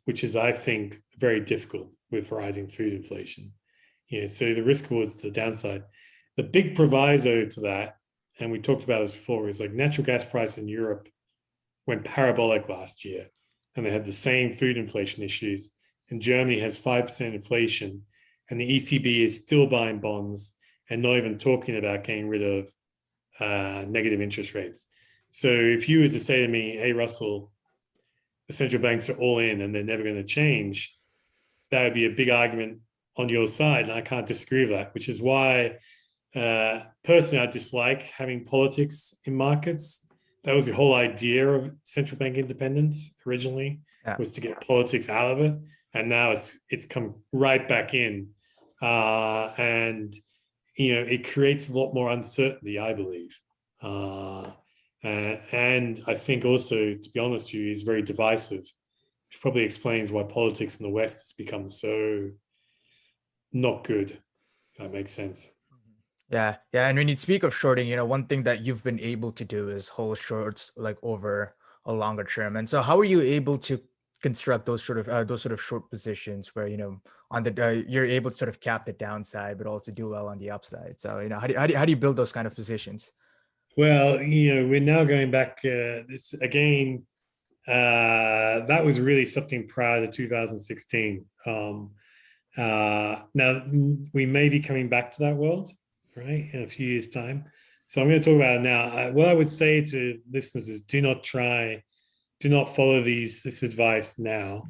which is, I think, very difficult with rising food inflation. So the risk was to the downside. The big proviso to that, and we talked about this before, is like natural gas price in Europe went parabolic last year, and they had the same food inflation issues. And Germany has 5% inflation, and the ECB is still buying bonds and not even talking about getting rid of negative interest rates. So if you were to say to me, hey, Russell, the central banks are all in and they're never going to change, that would be a big argument on your side. And I can't disagree with that, which is why personally, I dislike having politics in markets. That was the whole idea of central bank independence originally, was to get politics out of it. And now it's come right back in. And, it creates a lot more uncertainty, I believe. And I think also, to be honest with you, is very divisive, which probably explains why politics in the West has become so not good, if that makes sense. Yeah. And when you speak of shorting, one thing that you've been able to do is hold shorts like over a longer term. And so how are you able to construct those sort of short positions where, on the you're able to sort of cap the downside, but also do well on the upside? So, how do you build those kind of positions? Well, we're now going back this again. That was really something prior to 2016. Now we may be coming back to that world, right, in a few years' time. So I'm going to talk about it now. What I would say to listeners is do not follow this advice now,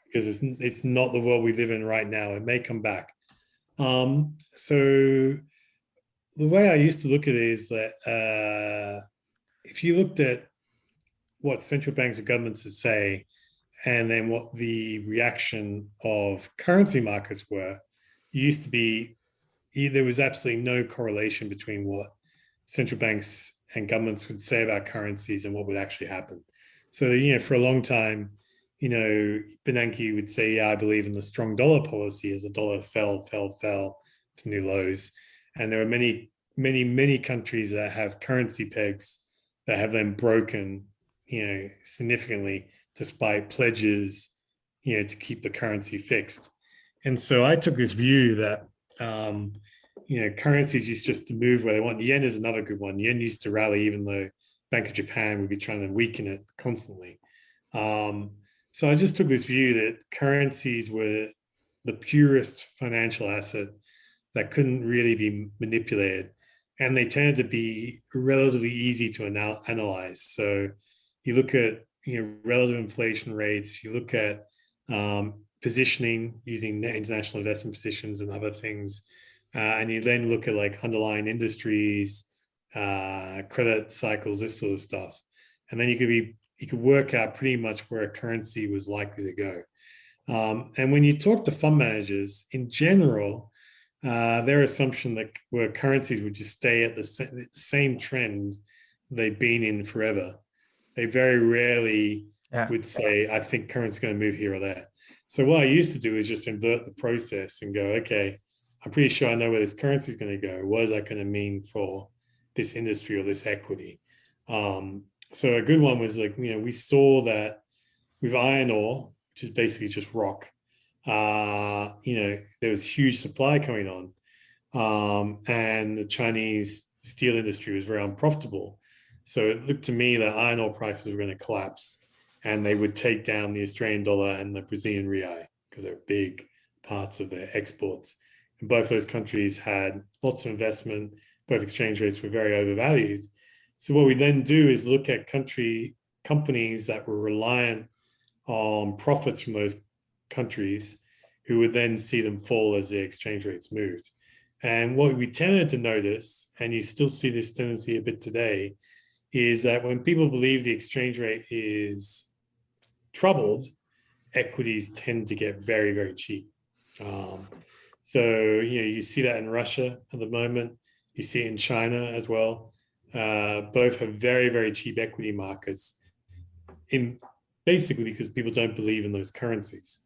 because it's not the world we live in right now. It may come back. So the way I used to look at it is that if you looked at what central banks and governments would say, and then what the reaction of currency markets were, there was absolutely no correlation between what central banks and governments would say about currencies and what would actually happen. So, for a long time, Bernanke would say, yeah, I believe in the strong dollar policy, as the dollar fell to new lows. And there are many countries that have currency pegs that have then broken, significantly despite pledges, to keep the currency fixed. And so I took this view that, currencies used just to move where they want. The yen is another good one. The yen used to rally even though Bank of Japan would be trying to weaken it constantly. So I just took this view that currencies were the purest financial asset that couldn't really be manipulated. And they tended to be relatively easy to analyze. So you look at relative inflation rates, you look at positioning using net international investment positions and other things. And you then look at like underlying industries, credit cycles, this sort of stuff. And then you could work out pretty much where a currency was likely to go. And when you talk to fund managers in general, their assumption that where currencies would just stay at the same trend they've been in forever. They very rarely would say, I think currency is going to move here or there. So what I used to do is just invert the process and go, okay, I'm pretty sure I know where this currency is going to go. What is that going to mean for this industry or this equity? So a good one was like, we saw that with iron ore, which is basically just rock, there was huge supply coming on. And the Chinese steel industry was very unprofitable. So it looked to me that iron ore prices were going to collapse and they would take down the Australian dollar and the Brazilian real because they're big parts of their exports. And both those countries had lots of investment. Both exchange rates were very overvalued. So what we then do is look at companies that were reliant on profits from those countries, who would then see them fall as the exchange rates moved. And what we tended to notice, and you still see this tendency a bit today, is that when people believe the exchange rate is troubled, equities tend to get very, very cheap. So, you see that in Russia at the moment. You see it in China as well. Both have very, very cheap equity markets, basically because people don't believe in those currencies.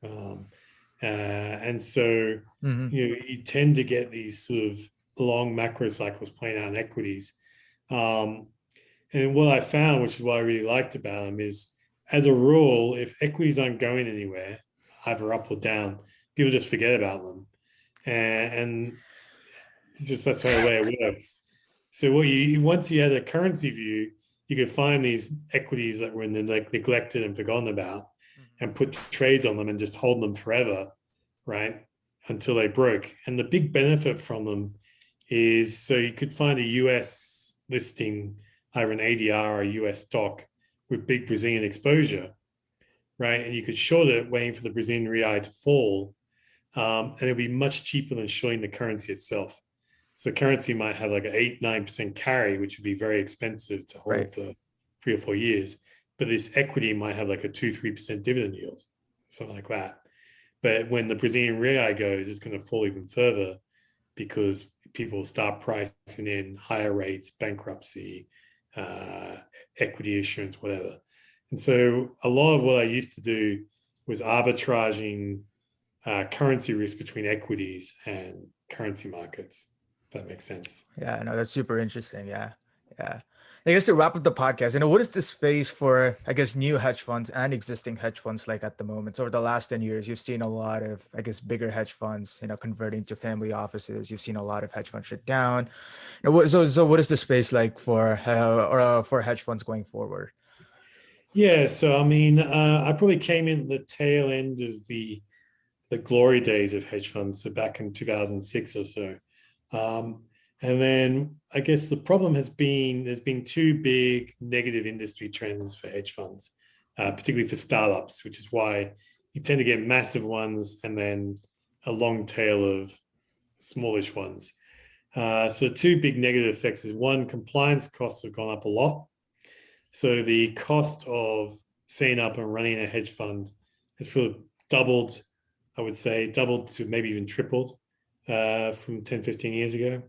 And so, you tend to get these sort of long macro cycles playing out in equities. And what I found, which is what I really liked about them, is as a rule, if equities aren't going anywhere, either up or down, people just forget about them. And it's just that's the way it works. So once you had a currency view, you could find these equities that were neglected and forgotten about and put trades on them and just hold them forever, right? Until they broke. And the big benefit from them is, so you could find a US listing, either an ADR or a US stock with big Brazilian exposure, right? And you could short it waiting for the Brazilian real to fall. And it'd be much cheaper than shorting the currency itself. So the currency might have like an 8-9% carry, which would be very expensive to hold for 3 or 4 years. But this equity might have like a 2-3% dividend yield, something like that. But when the Brazilian real goes, it's going to fall even further because people start pricing in higher rates, bankruptcy, equity issuance, whatever. And so a lot of what I used to do was arbitraging currency risk between equities and currency markets. That makes sense. Yeah, no, that's super interesting. Yeah. I guess to wrap up the podcast, what is the space for, I guess, new hedge funds and existing hedge funds like at the moment? So over the last 10 years, you've seen a lot of, I guess, bigger hedge funds, converting to family offices. You've seen a lot of hedge funds shut down. So what is the space like for hedge funds going forward? Yeah, so I mean, I probably came in the tail end of the glory days of hedge funds, so back in 2006 or so. And then I guess the problem has been, there's been 2 big negative industry trends for hedge funds, particularly for startups, which is why you tend to get massive ones and then a long tail of smallish ones. So 2 big negative effects is, one, compliance costs have gone up a lot. So the cost of setting up and running a hedge fund has probably doubled, I would say, doubled to maybe even tripled from 10, 15 years ago.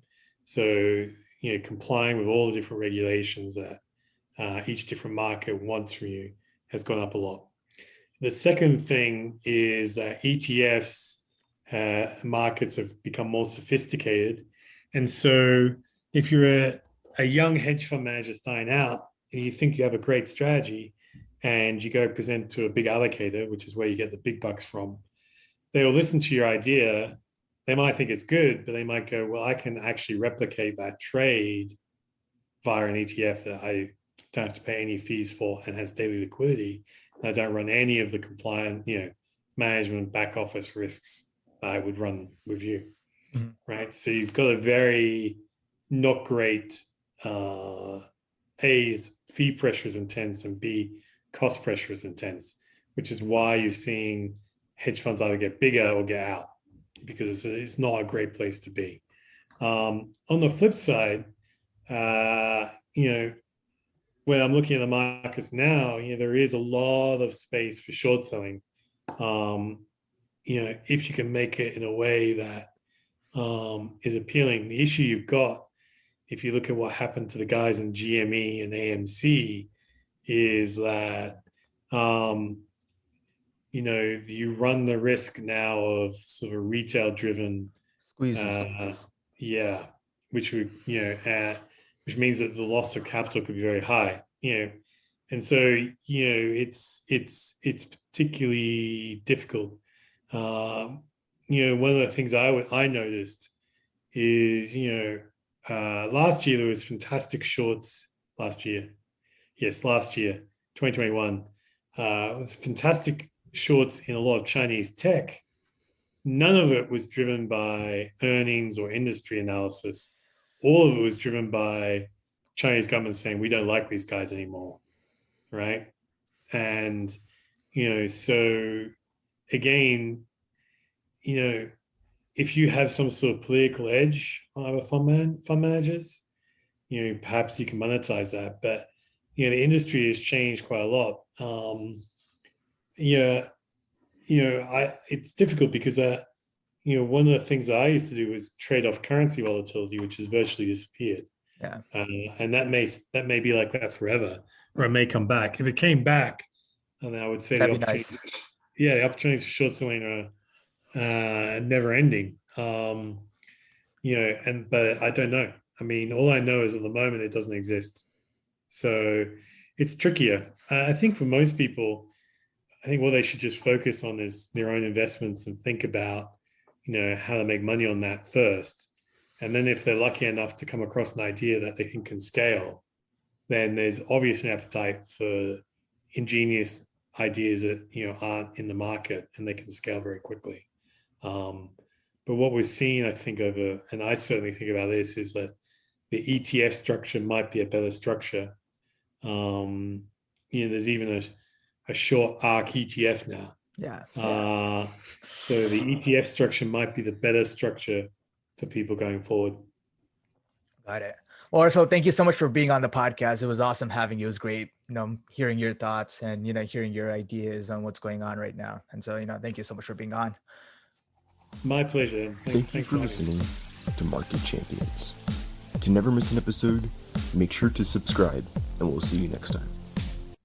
So, complying with all the different regulations that each different market wants from you has gone up a lot. The second thing is that ETFs markets have become more sophisticated. And so if you're a young hedge fund manager starting out, and you think you have a great strategy, and you go present to a big allocator, which is where you get the big bucks from, they will listen to your idea. They might think it's good, but they might go, well, I can actually replicate that trade via an ETF that I don't have to pay any fees for and has daily liquidity. And I don't run any of the compliant, management back office risks that I would run with you, right? So you've got a very not great, A, is fee pressure is intense, and B, cost pressure is intense, which is why you're seeing hedge funds either get bigger or get out, because it's not a great place to be. On the flip side, when I'm looking at the markets now, there is a lot of space for short selling. If you can make it in a way that is appealing. The issue you've got, if you look at what happened to the guys in GME and AMC, is that you run the risk now of sort of retail driven Squeezes. which would which means that the loss of capital could be very high, and so it's particularly difficult. One of the things I noticed is last year there was fantastic shorts. Last year 2021 was fantastic shorts in a lot of Chinese tech. None of it was driven by earnings or industry analysis. All of it was driven by Chinese government saying, we don't like these guys anymore, right? And, so again, if you have some sort of political edge on other fund managers, perhaps you can monetize that. But, the industry has changed quite a lot. It's difficult because, one of the things that I used to do was trade off currency volatility, which has virtually disappeared. Yeah. And that may be like that forever, or it may come back. If it came back, and I would say That'd be nice. The opportunities for short selling are never ending. But I don't know. I mean, all I know is at the moment it doesn't exist. So it's trickier. I think for most people, what they should just focus on is their own investments and think about, how to make money on that first. And then if they're lucky enough to come across an idea that they think can scale, then there's obviously an appetite for ingenious ideas that, aren't in the market and they can scale very quickly. But what we're seeing, I think, and I certainly think about this, is that the ETF structure might be a better structure. There's even a short ARC ETF now. So the ETF structure might be the better structure for people going forward. Got it. Well, so thank you so much for being on the podcast. It was awesome having you. It was great, hearing your thoughts and, hearing your ideas on what's going on right now. And so, thank you so much for being on. My pleasure. Thank you for listening to Market Champions. To never miss an episode, make sure to subscribe, and we'll see you next time.